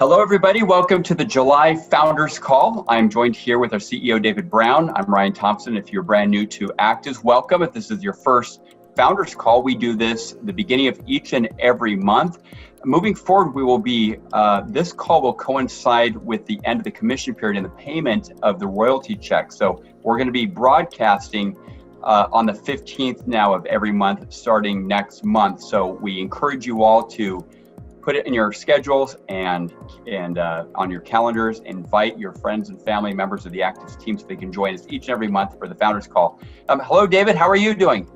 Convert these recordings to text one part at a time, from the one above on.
Hello, everybody. Welcome to the July Founders Call. I'm joined here with our CEO, David Brown. I'm Ryan Thompson. If you're brand new to Activz, welcome. If this is your first Founders Call, we do this the beginning of each and every month. Moving forward, we will be, this call will coincide with the end of the commission period and the payment of the royalty check. So we're going to be broadcasting on the 15th now of every month, starting next month. So we encourage you all to put it in your schedules and on your calendars. Invite your friends and family members of the Activz team so they can join us each and every month for the Founders Call. Hello, David. How are you doing?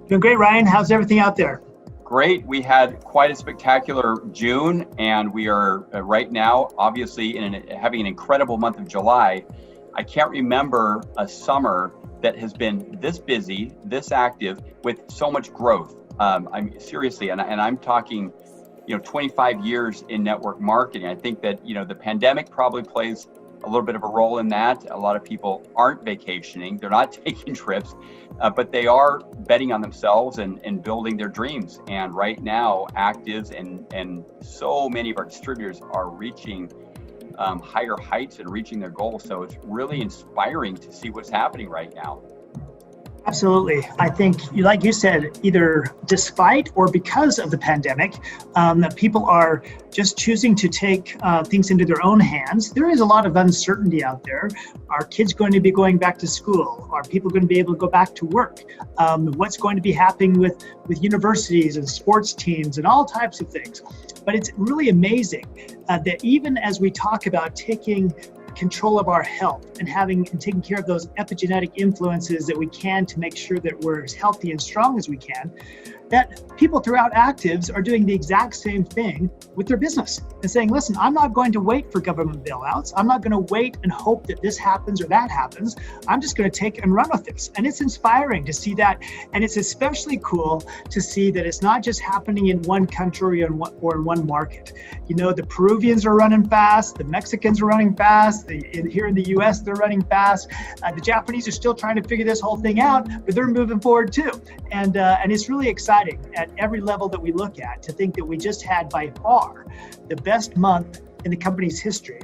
Doing great, Ryan. How's everything out there? Great. We had quite a spectacular June, and we are right now, obviously, having an incredible month of July. I can't remember a summer that has been this busy, this active, with so much growth. I'm seriously, and I'm talking 25 years in network marketing. I think that, the pandemic probably plays a little bit of a role in that. A lot of people aren't vacationing, they're not taking trips, but they are betting on themselves and building their dreams. And right now, Activz and so many of our distributors are reaching higher heights and reaching their goals. So it's really inspiring to see what's happening right now. Absolutely. I think, like you said, either despite or because of the pandemic, that people are just choosing to take things into their own hands. There is a lot of uncertainty out there. Are kids going to be going back to school? Are people going to be able to go back to work? What's going to be happening with universities and sports teams and all types of things? But it's really amazing that even as we talk about taking control of our health and taking care of those epigenetic influences that we can to make sure that we're as healthy and strong as we can, that people throughout Activz are doing the exact same thing with their business and saying, listen, I'm not going to wait for government bailouts. I'm not going to wait and hope that this happens or that happens. I'm just going to take and run with this. And it's inspiring to see that. And it's especially cool to see that it's not just happening in one country or in one market. The Peruvians are running fast. The Mexicans are running fast. Here in the US, they're running fast. The Japanese are still trying to figure this whole thing out, but they're moving forward too. And it's really exciting at every level that we look at to think that we just had by far the best month in the company's history,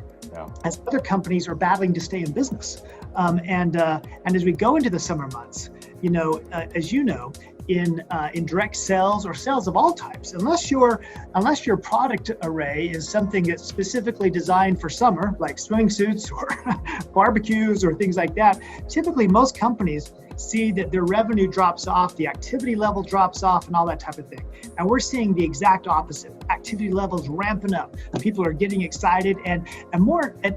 as other companies are battling to stay in business. And as we go into the summer months, as you know, in direct sales or sales of all types, unless your product array is something that's specifically designed for summer, like swimsuits or barbecues or things like that, typically most companies see that their revenue drops off, the activity level drops off, and all that type of thing. And we're seeing the exact opposite. Activity levels ramping up. People are getting excited, and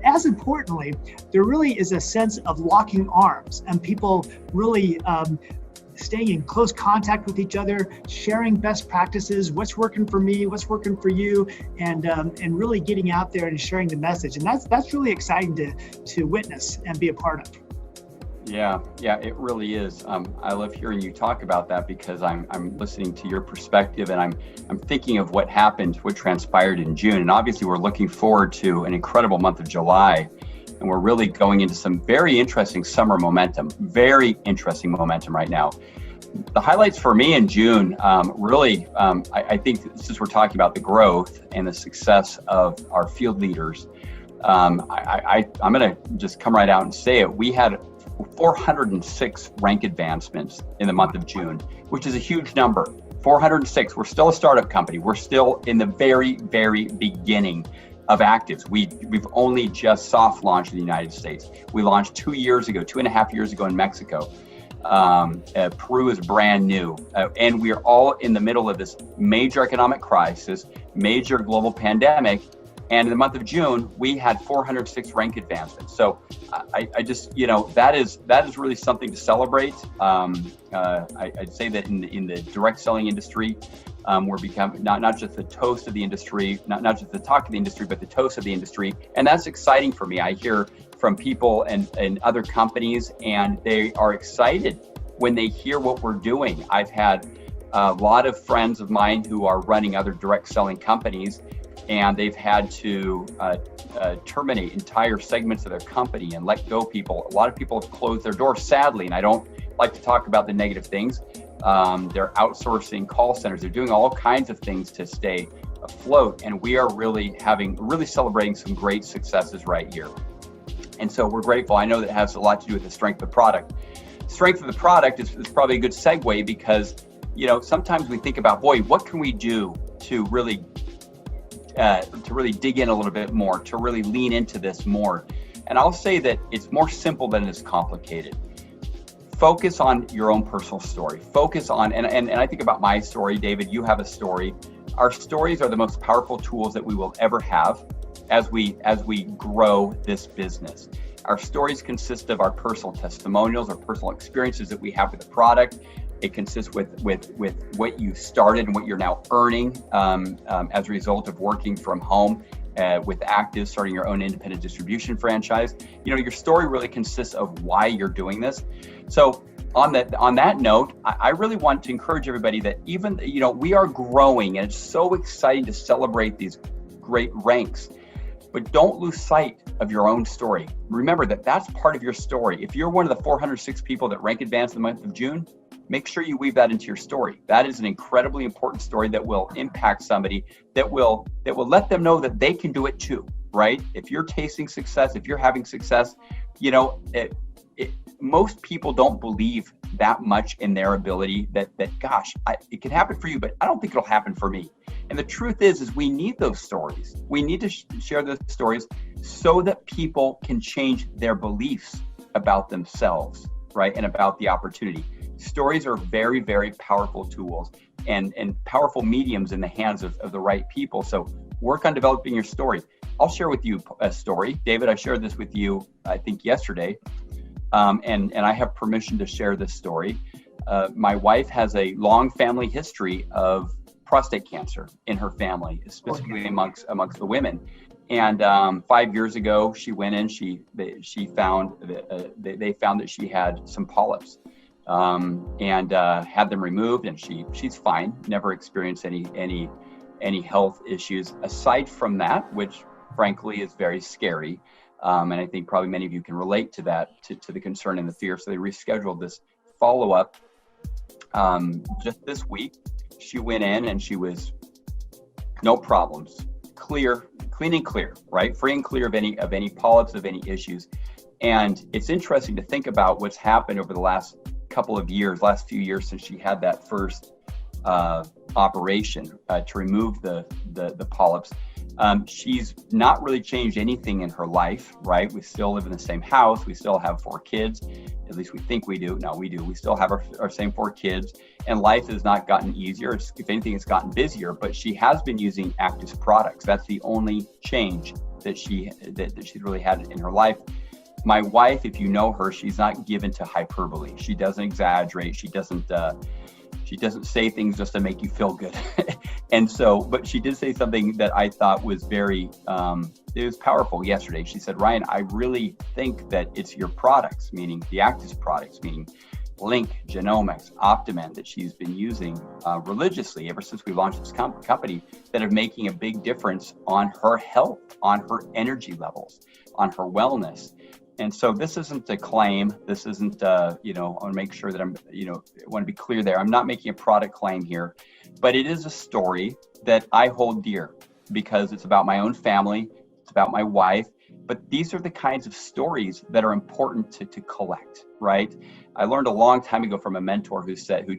as importantly, there really is a sense of locking arms and people really staying in close contact with each other, sharing best practices, what's working for me, what's working for you, and really getting out there and sharing the message. And that's really exciting to witness and be a part of. Yeah, it really is. I love hearing you talk about that because I'm listening to your perspective, and I'm thinking of what happened, what transpired in June, and obviously we're looking forward to an incredible month of July, and we're really going into some very interesting summer momentum, very interesting momentum right now. The highlights for me in June, I think since we're talking about the growth and the success of our field leaders, I'm going to just come right out and say it. We had 406 rank advancements in the month of June, which is a huge number. 406. We're still a startup company. We're still in the very, very beginning of Activz. We've only just soft launched in the United States. We launched 2.5 years ago in Mexico. Peru is brand new, and we are all in the middle of this major economic crisis, major global pandemic. And in the month of June, we had 406 rank advancements. So I just, that is really something to celebrate. I'd say that in the direct selling industry, we're becoming not just the toast of the industry, not just the talk of the industry, but the toast of the industry. And that's exciting for me. I hear from people and other companies, and they are excited when they hear what we're doing. I've had a lot of friends of mine who are running other direct selling companies, and they've had to terminate entire segments of their company and let go people. A lot of people have closed their doors, sadly, and I don't like to talk about the negative things. They're outsourcing call centers. They're doing all kinds of things to stay afloat, and we are really celebrating some great successes right here. And so we're grateful. I know that has a lot to do with the strength of the product. Strength of the product is probably a good segue, because sometimes we think about, boy, what can we do to really dig in a little bit more, to really lean into this more. And I'll say that it's more simple than it's complicated. Focus on your own personal story. Focus on, and I think about my story. David, you have a story. Our stories are the most powerful tools that we will ever have as we grow this business. Our stories consist of our personal testimonials, our personal experiences that we have with the product. It consists with what you started and what you're now earning as a result of working from home with Activz, starting your own independent distribution franchise. Your story really consists of why you're doing this. So on that note, I really want to encourage everybody that even, we are growing, and it's so exciting to celebrate these great ranks, but don't lose sight of your own story. Remember that that's part of your story. If you're one of the 406 people that rank advanced in the month of June, make sure you weave that into your story. That is an incredibly important story that will impact somebody, that will let them know that they can do it too, right? If you're tasting success, if you're having success, most people don't believe that much in their ability that gosh, it can happen for you, but I don't think it'll happen for me. And the truth is we need those stories. We need to share those stories so that people can change their beliefs about themselves, right? And about the opportunity. Stories are very, very powerful tools and powerful mediums in the hands of the right people. So work on developing your story. I'll share with you a story. David, I shared this with you, I think yesterday. And I have permission to share this story. My wife has a long family history of prostate cancer in her family, specifically amongst the women. And 5 years ago, she went in. They found that she had some polyps, and had them removed. And she's fine. Never experienced any health issues aside from that, which frankly is very scary. And I think probably many of you can relate to that, to the concern and the fear. So they rescheduled this follow-up just this week. She went in and she was no problems, clean and clear, right? Free and clear of any polyps, of any issues. And it's interesting to think about what's happened over the last few years since she had that first operation to remove the polyps. She's not really changed anything in her life, right? We still live in the same house. We still have 4 kids. At least we think we do. No, we do. We still have our same 4 kids, and life has not gotten easier. If anything, it's gotten busier, but she has been using Activz products. That's the only change that she's really had in her life. My wife, if you know her, she's not given to hyperbole. She doesn't exaggerate. She doesn't say things just to make you feel good. And so, but she did say something that I thought was very, it was powerful yesterday. She said, Ryan, I really think that it's your products, meaning the Activz products, meaning Link, Genomics, Optimen, that she's been using religiously ever since we launched this company, that are making a big difference on her health, on her energy levels, on her wellness. And so this isn't a claim. This isn't, I want to make sure that I want to be clear there. I'm not making a product claim here, but it is a story that I hold dear because it's about my own family. It's about my wife. But these are the kinds of stories that are important to collect, right? I learned a long time ago from a mentor who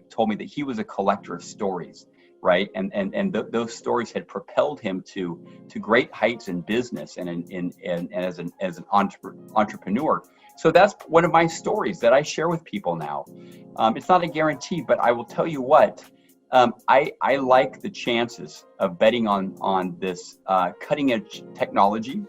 told me that he was a collector of stories, right? And those stories had propelled him to great heights in business and as an entrepreneur. So that's one of my stories that I share with people now. It's not a guarantee, but I will tell you what, I like the chances of betting on this cutting edge technology,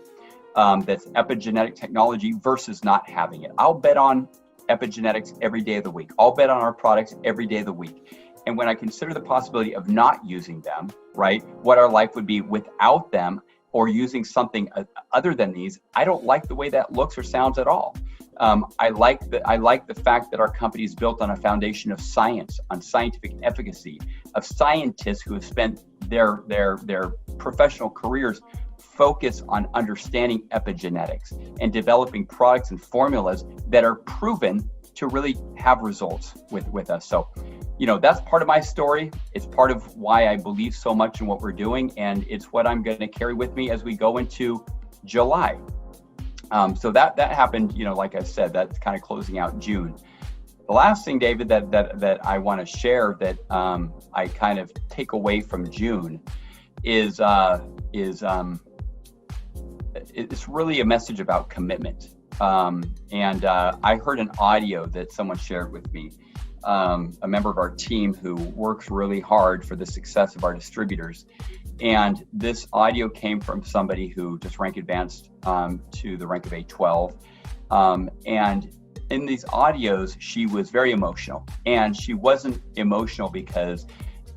that's epigenetic technology, versus not having it. I'll bet on epigenetics every day of the week. I'll bet on our products every day of the week. And when I consider the possibility of not using them, right, what our life would be without them, or using something other than these, I don't like the way that looks or sounds at all. I like the fact that our company is built on a foundation of science, on scientific efficacy, of scientists who have spent their professional careers focused on understanding epigenetics and developing products and formulas that are proven to really have results with us. So, that's part of my story. It's part of why I believe so much in what we're doing, and it's what I'm going to carry with me as we go into July. So that happened, like I said, that's kind of closing out June. The last thing, David, that I want to share that I kind of take away from June is it's really a message about commitment. And I heard an audio that someone shared with me, a member of our team who works really hard for the success of our distributors. And this audio came from somebody who just rank advanced to the rank of A12. And in these audios, she was very emotional. And she wasn't emotional because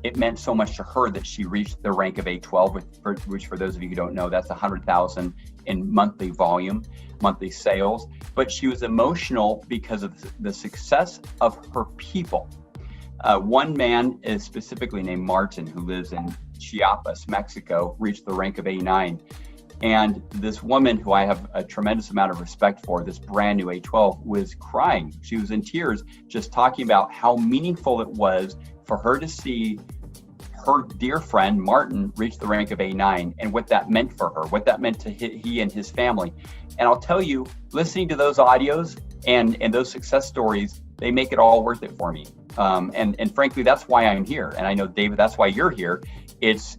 it meant so much to her that she reached the rank of A12, which for those of you who don't know, that's 100,000 in monthly volume, monthly sales. But she was emotional because of the success of her people. One man is specifically named Martin, who lives in Chiapas, Mexico, reached the rank of A9. And this woman, who I have a tremendous amount of respect for, this brand new A12, was crying. She was in tears just talking about how meaningful it was for her to see her dear friend Martin reach the rank of A9 and what that meant for her, what that meant to he and his family. And I'll tell you, listening to those audios and those success stories, they make it all worth it for me. And frankly, that's why I'm here. And I know, David, that's why you're here. It's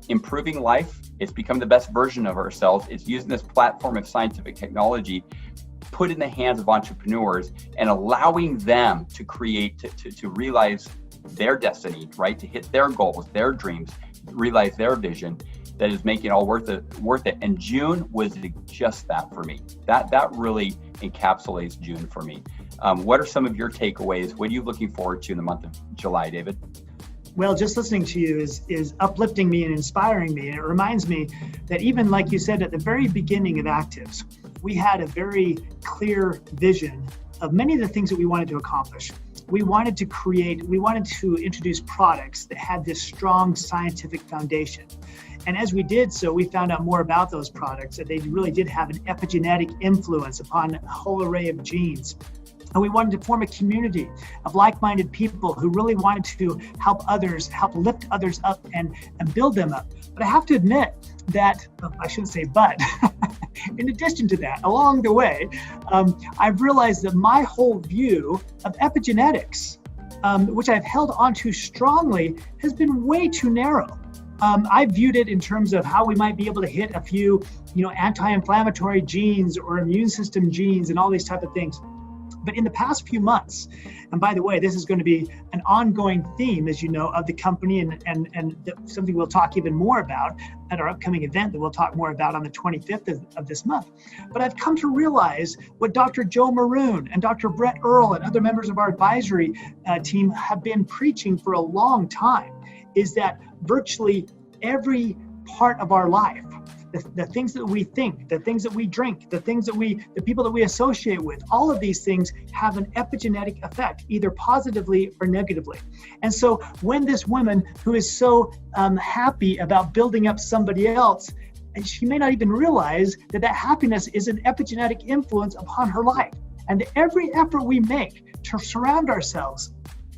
improving life. It's becoming the best version of ourselves. It's using this platform of scientific technology put in the hands of entrepreneurs and allowing them to create, to realize their destiny, right? To hit their goals, their dreams, realize their vision, that is making it all worth it. And June was just that for me. That really encapsulates June for me. What are some of your takeaways? What are you looking forward to in the month of July, David? Well, just listening to you is uplifting me and inspiring me. And it reminds me that even like you said at the very beginning of Activz, we had a very clear vision of many of the things that we wanted to accomplish. We wanted to introduce products that had this strong scientific foundation. And as we did so, we found out more about those products, that they really did have an epigenetic influence upon a whole array of genes. And we wanted to form a community of like-minded people who really wanted to help lift others up and build them up. But I have to admit that, I shouldn't say but, in addition to that, along the way, I've realized that my whole view of epigenetics, which I've held onto strongly, has been way too narrow. I viewed it in terms of how we might be able to hit a few, anti-inflammatory genes or immune system genes and all these type of things. But in the past few months, and by the way, this is going to be an ongoing theme, as you know, of the company and something we'll talk even more about at our upcoming event that we'll talk more about on the 25th of this month. But I've come to realize what Dr. Joe Maroon and Dr. Brett Earl and other members of our advisory team have been preaching for a long time, is that virtually every part of our life, the things that we think, the things that we drink, the people that we associate with, all of these things have an epigenetic effect, either positively or negatively. And so when this woman who is so happy about building up somebody else, and she may not even realize that happiness is an epigenetic influence upon her life. And every effort we make to surround ourselves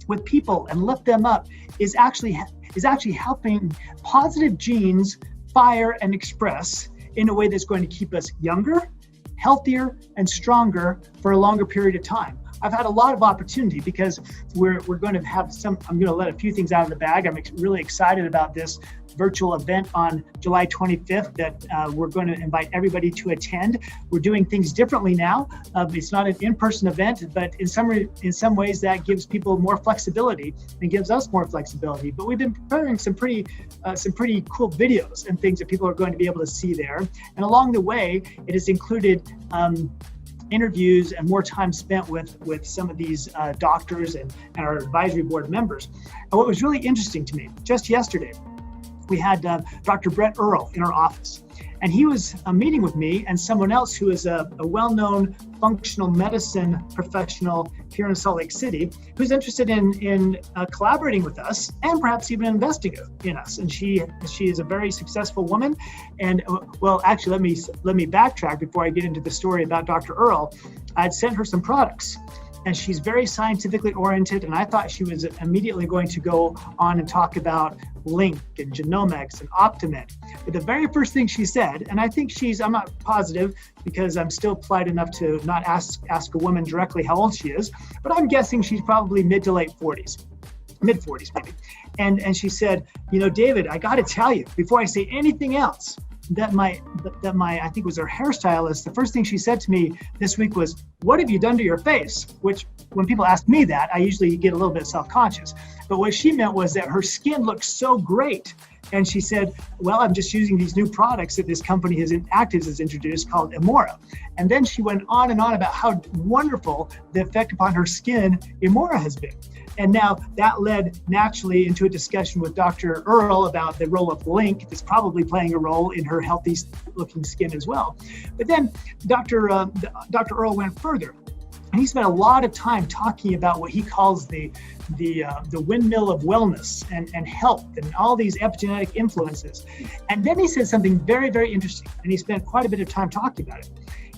with people and lift them up is actually helping positive genes fire and express in a way that's going to keep us younger, healthier, and stronger for a longer period of time. I've had a lot of opportunity because we're going to have I'm going to let a few things out of the bag. I'm really excited about this virtual event on July 25th that we're going to invite everybody to attend. We're doing things differently now. It's not an in-person event, but in some ways that gives people more flexibility and gives us more flexibility. But we've been preparing some pretty cool videos and things that people are going to be able to see there. And along the way, it has included interviews and more time spent with some of these doctors and our advisory board members. And what was really interesting to me, just yesterday, we had Dr. Brett Earl in our office, and he was meeting with me and someone else who is a well-known functional medicine professional here in Salt Lake City, who's interested in collaborating with us and perhaps even investing in us. And she is a very successful woman. And well, actually, let me backtrack before I get into the story about Dr. Earl. I'd sent her some products. and she's very scientifically oriented. And I thought she was immediately going to go on and talk about Link and genomics and Optimit. But the very first thing she said, and I think I'm not positive because I'm still polite enough to not ask a woman directly how old she is, but I'm guessing she's probably mid 40s maybe. And she said, David, I got to tell you, before I say anything else, that my I think it was her hairstylist, the first thing she said to me this week was, "What have you done to your face?" Which, when people ask me that, I usually get a little bit self-conscious. But what she meant was that her skin looked so great. And she said, well, I'm just using these new products that this company Activz has introduced called Emora. And then she went on and on about how wonderful the effect upon her skin Emora has been. And now that led naturally into a discussion with Dr. Earl about the role of Link that's probably playing a role in her healthy looking skin as well. But then Dr. Earl went further. And he spent a lot of time talking about what he calls the windmill of wellness and health and all these epigenetic influences. And then he said something very, very interesting. And he spent quite a bit of time talking about it.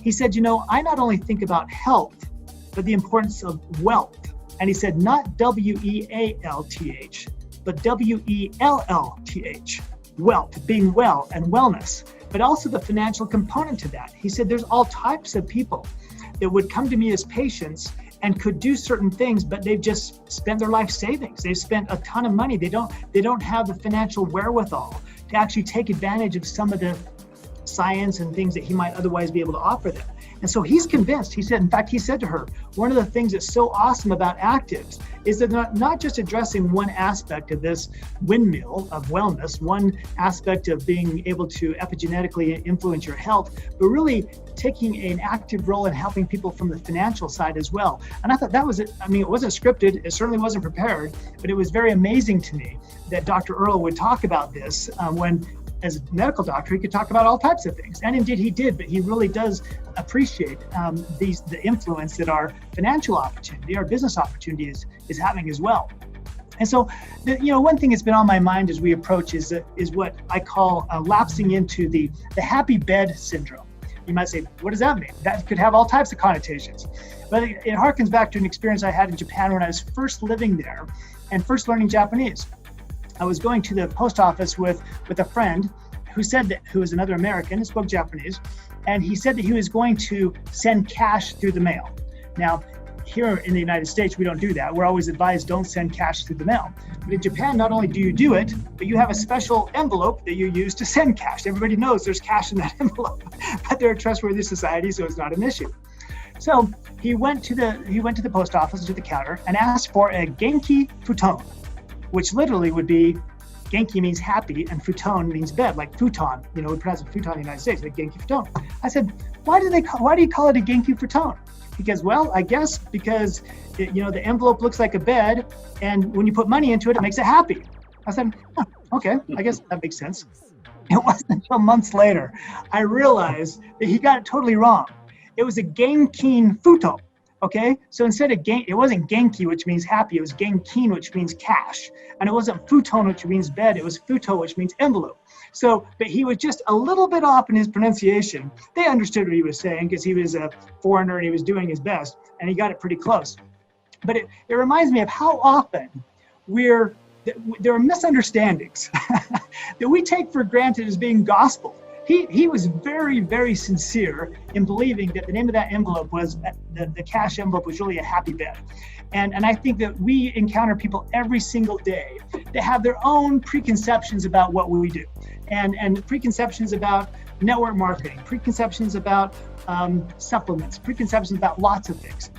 He said, I not only think about health, but the importance of wealth. And he said, not W-E-A-L-T-H, but W-E-L-L-T-H, wealth, being well and wellness, but also the financial component to that. He said, there's all types of people that would come to me as patients and could do certain things, but they've just spent their life savings. They've spent a ton of money. They don't have the financial wherewithal to actually take advantage of some of the science and things that he might otherwise be able to offer them. And so he's convinced. He said to her, one of the things that's so awesome about Activz is that they're not just addressing one aspect of this windmill of wellness, one aspect of being able to epigenetically influence your health, but really taking an active role in helping people from the financial side as well. And I thought that was it. I mean, it wasn't scripted. It certainly wasn't prepared, but it was very amazing to me that Dr. Earl would talk about this when, as a medical doctor, he could talk about all types of things. And indeed he did, but he really does appreciate the influence that our financial opportunity, our business opportunity is having as well. And so, one thing that's been on my mind as we approach is what I call lapsing into the happy bed syndrome. You might say, what does that mean? That could have all types of connotations. But it harkens back to an experience I had in Japan when I was first living there and first learning Japanese. I was going to the post office with a friend who was another American who spoke Japanese, and he said that he was going to send cash through the mail. Now, here in the United States, we don't do that. We're always advised don't send cash through the mail. But in Japan, not only do you do it, but you have a special envelope that you use to send cash. Everybody knows there's cash in that envelope, but they're a trustworthy society, so it's not an issue. So he went to the post office, to the counter, and asked for a Genki futon, which literally would be, Genki means happy and futon means bed, like futon. We pronounce it futon in the United States, like Genki futon. I said, why do you call it a Genki futon? He goes, well, I guess because the envelope looks like a bed, and when you put money into it, it makes it happy. I said, okay, I guess that makes sense. It wasn't until months later I realized that he got it totally wrong. It was a Genkin futon. Okay, so instead of it wasn't Genki, which means happy, it was Genkin, which means cash. And it wasn't futon, which means bed, it was futo, which means envelope. So, but he was just a little bit off in his pronunciation. They understood what he was saying because he was a foreigner and he was doing his best, and he got it pretty close. But it reminds me of how often there are misunderstandings that we take for granted as being gospel. He was very, very sincere in believing that the name of that envelope was, the cash envelope was really a happy bed. And I think that we encounter people every single day that have their own preconceptions about what we do, and preconceptions about network marketing, preconceptions about supplements, preconceptions about lots of things.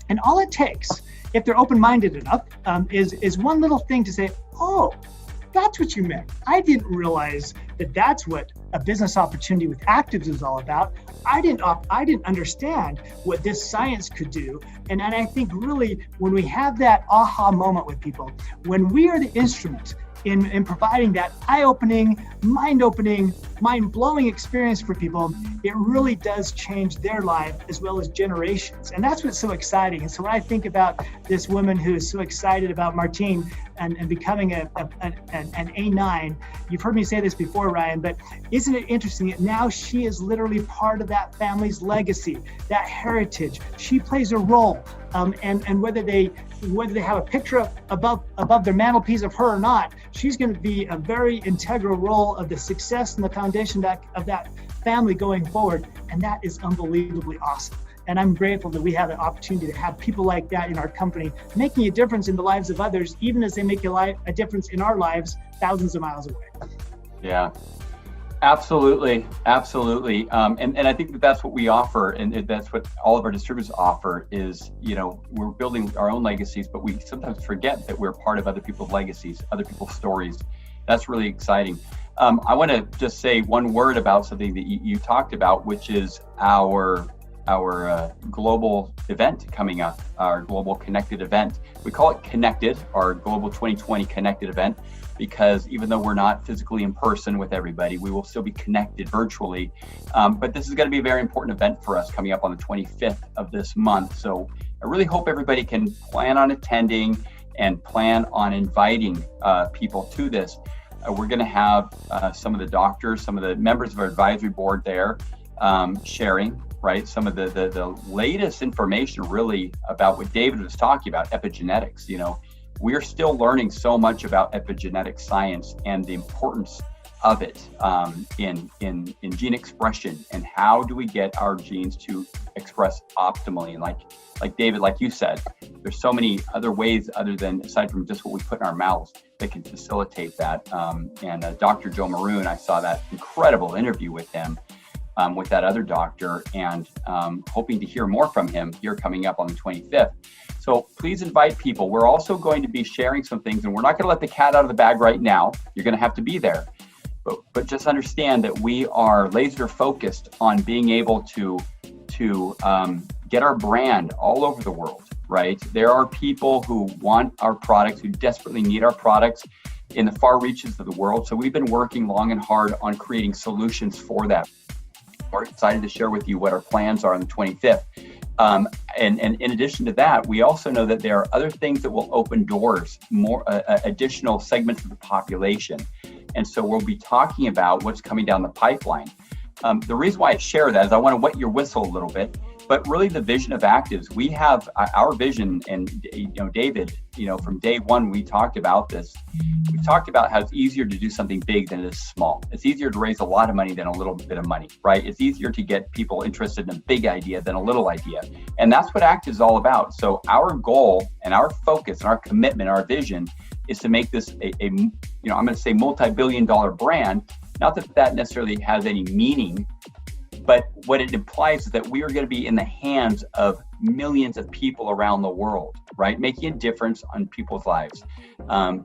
And all it takes, if they're open-minded enough, is one little thing to say, oh, that's what you meant. I didn't realize that that's what a business opportunity with Activz is all about. I didn't understand what this science could do. And I think really when we have that aha moment with people, when we are the instrument in providing that eye-opening, mind-opening, mind-blowing experience for people, it really does change their life as well as generations. And that's what's so exciting. And so when I think about this woman who is so excited about Martine and becoming an A9. You've heard me say this before, Ryan, but isn't it interesting that now she is literally part of that family's legacy, that heritage. She plays a role, and whether they have a picture above their mantelpiece of her or not, she's going to be a very integral role of the success and the foundation of that family going forward, and that is unbelievably awesome. And I'm grateful that we have the opportunity to have people like that in our company, making a difference in the lives of others, even as they make a difference in our lives thousands of miles away. Yeah, absolutely. And I think that's what we offer, and that's what all of our distributors offer is, we're building our own legacies, but we sometimes forget that we're part of other people's legacies, other people's stories. That's really exciting. I want to just say one word about something that you talked about, which is our global event coming up, our global connected event. We call it Connected, our global 2020 connected event, because even though we're not physically in person with everybody, we will still be connected virtually. But this is going to be a very important event for us coming up on the 25th of this month. So I really hope everybody can plan on attending and plan on inviting people to this. We're going to have some of the doctors, some of the members of our advisory board there sharing, right, some of the latest information really about what David was talking about, epigenetics. We're still learning so much about epigenetic science and the importance of it in gene expression, and how do we get our genes to express optimally. And like David, like you said, there's so many other ways aside from just what we put in our mouths that can facilitate that. And Dr. Joe Maroon, I saw that incredible interview with him, with that other doctor, and hoping to hear more from him here coming up on the 25th. So please invite people. We're also going to be sharing some things, and we're not going to let the cat out of the bag right now. You're going to have to be there. But just understand that we are laser focused on being able to get our brand all over the world, right? There are people who want our products, who desperately need our products in the far reaches of the world. So we've been working long and hard on creating solutions for that. We're excited to share with you what our plans are on the 25th. And in addition to that, we also know that there are other things that will open doors, more additional segments of the population. And so we'll be talking about what's coming down the pipeline. The reason why I share that is I want to wet your whistle a little bit, but really the vision of Activz, we have our vision, and David, from day one, we talked about this. We talked about how it's easier to do something big than it is small. It's easier to raise a lot of money than a little bit of money, right? It's easier to get people interested in a big idea than a little idea. And that's what Activz is all about. So our goal and our focus and our commitment, our vision is to make this I'm going to say multi-billion-dollar brand. Not that that necessarily has any meaning, but what it implies is that we are going to be in the hands of millions of people around the world, right? Making a difference on people's lives,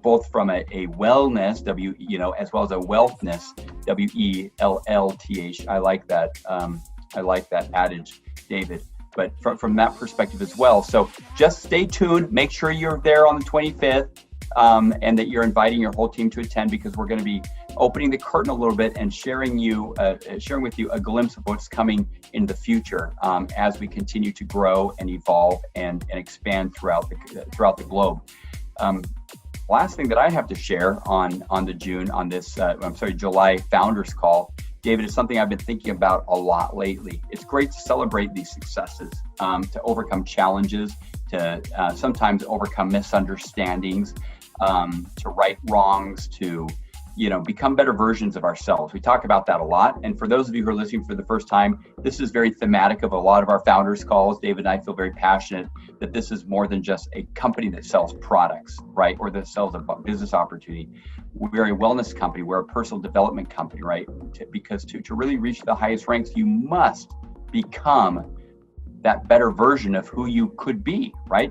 both from a wellness, as well as a wealthness, WELLTH. I like that adage, David. But from that perspective as well. So just stay tuned. Make sure you're there on the 25th. And that you're inviting your whole team to attend, because we're going to be opening the curtain a little bit and sharing with you a glimpse of what's coming in the future as we continue to grow and evolve and expand throughout the globe. Last thing that I have to share on the July Founders Call, David, is something I've been thinking about a lot lately. It's great to celebrate these successes, to overcome challenges, to sometimes overcome misunderstandings, to right wrongs, to become better versions of ourselves. We talk about that a lot. And for those of you who are listening for the first time, this is very thematic of a lot of our founders calls. David and I feel very passionate that this is more than just a company that sells products, right? Or that sells a business opportunity. We're a wellness company. We're a personal development company, right? Because to really reach the highest ranks, you must become that better version of who you could be, right?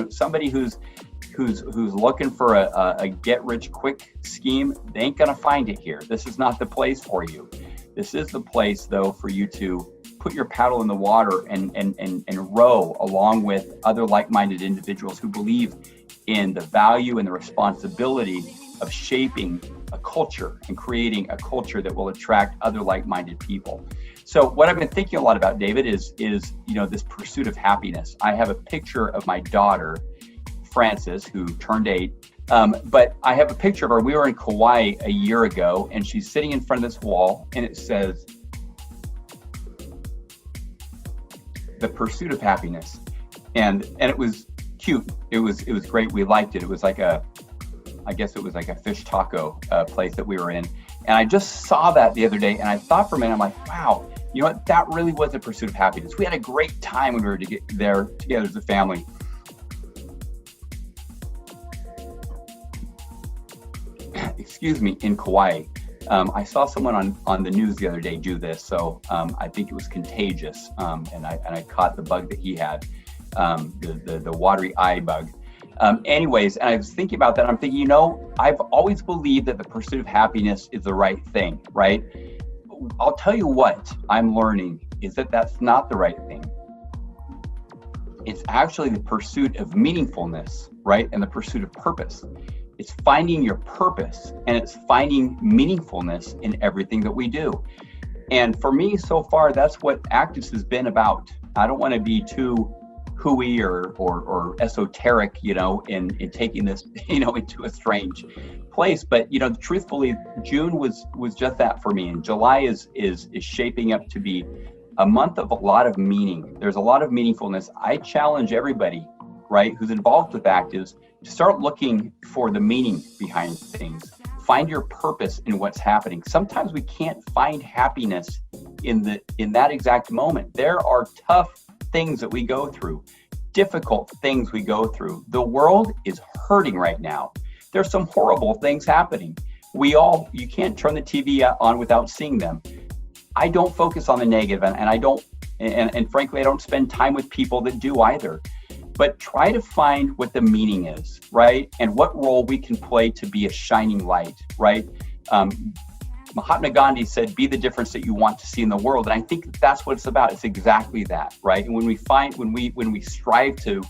Somebody who's looking for a get-rich-quick scheme, they ain't gonna find it here. This is not the place for you. This is the place, though, for you to put your paddle in the water and row along with other like-minded individuals who believe in the value and the responsibility of shaping a culture and creating a culture that will attract other like-minded people. So what I've been thinking a lot about, David, is this pursuit of happiness. I have a picture of my daughter Frances, who turned 8. But I have a picture of her. We were in Kauai a year ago, and she's sitting in front of this wall, and it says, "The Pursuit of Happiness." And it was cute. It was great. We liked it. It was like I guess it was like a fish taco place that we were in. And I just saw that the other day, and I thought for a minute, I'm like, wow, you know what? That really was a pursuit of happiness. We had a great time when we were there together as a family. Excuse me, in Kauai. I saw someone on the news the other day do this, so I think it was contagious, and I caught the bug that he had, the watery eye bug. Anyways, and I was thinking about that. I'm thinking, you know, I've always believed that the pursuit of happiness is the right thing, right? I'll tell you what I'm learning is that that's not the right thing. It's actually the pursuit of meaningfulness, right? And the pursuit of purpose. It's finding your purpose, and it's finding meaningfulness in everything that we do. And for me, so far, that's what Activz has been about. I don't want to be too hooey or esoteric, you know, in taking this, you know, into a strange place. But, you know, truthfully, June was just that for me. And July is shaping up to be a month of a lot of meaning. There's a lot of meaningfulness. I challenge everybody, right, who's involved with Activz to start looking for the meaning behind things. Find your purpose in what's happening. Sometimes we can't find happiness in that exact moment. There are tough things that we go through, difficult things we go through. The world is hurting right now. There's some horrible things happening. You can't turn the TV on without seeing them. I don't focus on the negative, and frankly, I don't spend time with people that do either. But try to find what the meaning is, right? And what role we can play to be a shining light, right? Mahatma Gandhi said, "Be the difference that you want to see in the world." And I think that's what it's about. It's exactly that, right? And when we strive to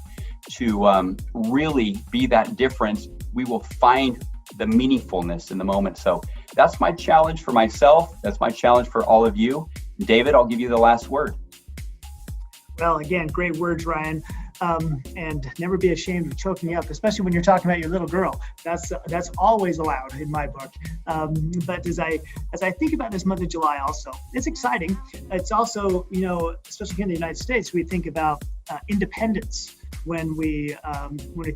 really be that difference, we will find the meaningfulness in the moment. So that's my challenge for myself. That's my challenge for all of you. David, I'll give you the last word. Well, again, great words, Ryan. And never be ashamed of choking up, especially when you're talking about your little girl. That's always allowed in my book. But as I think about this month of July, also, it's exciting. It's also, you know, especially here in the United States, we think about independence when we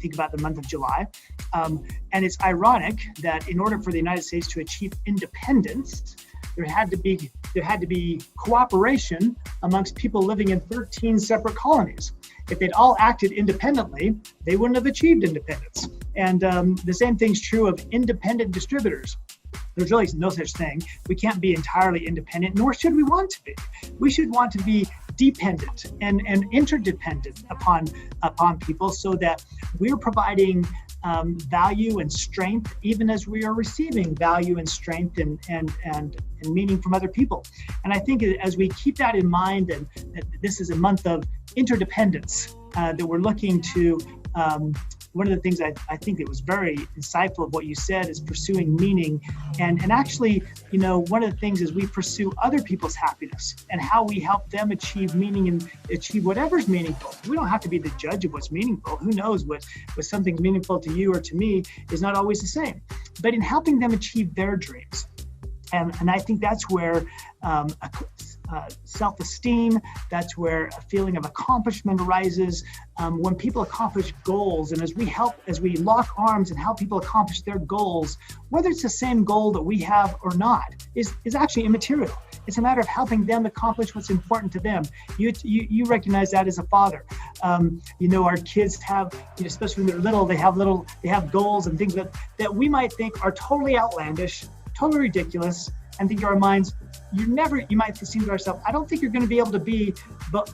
think about the month of July. And it's ironic that in order for the United States to achieve independence, there had to be cooperation amongst people living in 13 separate colonies. If they'd all acted independently, they wouldn't have achieved independence. And the same thing's true of independent distributors. There's really no such thing. We can't be entirely independent, nor should we want to be. We should want to be dependent and interdependent upon people, so that we're providing value and strength, even as we are receiving value and strength and meaning from other people. And I think as we keep that in mind, and that this is a month of interdependence, that we're looking to, one of the things I think that was very insightful of what you said is pursuing meaning. And actually, you know, one of the things is we pursue other people's happiness and how we help them achieve meaning and achieve whatever's meaningful. We don't have to be the judge of what's meaningful. Who knows what something's meaningful to you or to me is not always the same. But in helping them achieve their dreams. And I think that's where self-esteem, that's where a feeling of accomplishment arises. When people accomplish goals, and as we lock arms and help people accomplish their goals, whether it's the same goal that we have or not, is actually immaterial. It's a matter of helping them accomplish what's important to them. You recognize that as a father. You know, our kids have, you know, especially when they're little, they have goals and things that we might think are totally outlandish, totally ridiculous, and think in our minds, you might think to yourself, I don't think you're going to be able to be,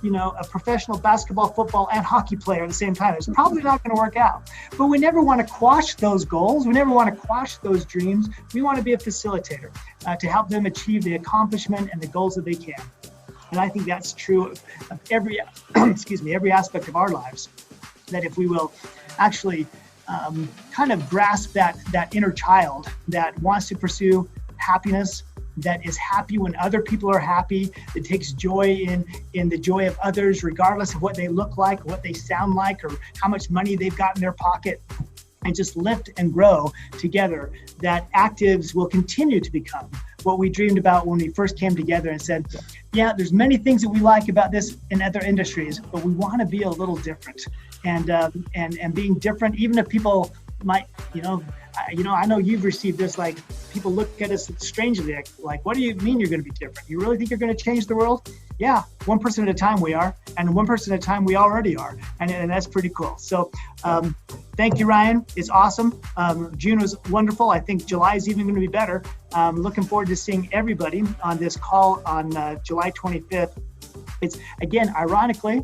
you know, a professional basketball, football, and hockey player at the same time. It's probably not going to work out. But we never want to quash those goals. We never want to quash those dreams. We want to be a facilitator to help them achieve the accomplishment and the goals that they can. And I think that's true of every, every aspect of our lives. That if we will actually kind of grasp that inner child that wants to pursue happiness, that is happy when other people are happy, that takes joy in the joy of others, regardless of what they look like, what they sound like, or how much money they've got in their pocket, and just lift and grow together, that Activz will continue to become what we dreamed about when we first came together and said, yeah, there's many things that we like about this in other industries, but we want to be a little different. And being different, even if people might, I know you've received this, like people look at us strangely, like, what do you mean you're going to be different? You really think you're going to change the world? Yeah, one person at a time we are, and one person at a time we already are, and that's pretty cool. So thank you, Ryan. It's awesome. June was wonderful. I think July is even going to be better. Looking forward to seeing everybody on this call on July 25th. It's, again, ironically,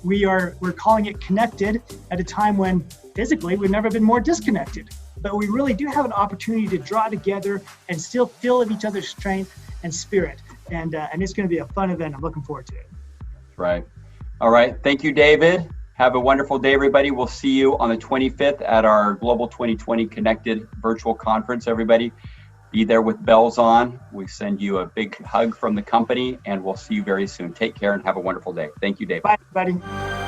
we're calling it Connected at a time when physically we've never been more disconnected. But we really do have an opportunity to draw together and still feel of each other's strength and spirit. And it's going to be a fun event. I'm looking forward to it. Right. All right. Thank you, David. Have a wonderful day, everybody. We'll see you on the 25th at our Global 2020 Connected virtual conference, everybody. Be there with bells on. We send you a big hug from the company, and we'll see you very soon. Take care and have a wonderful day. Thank you, David. Bye, everybody.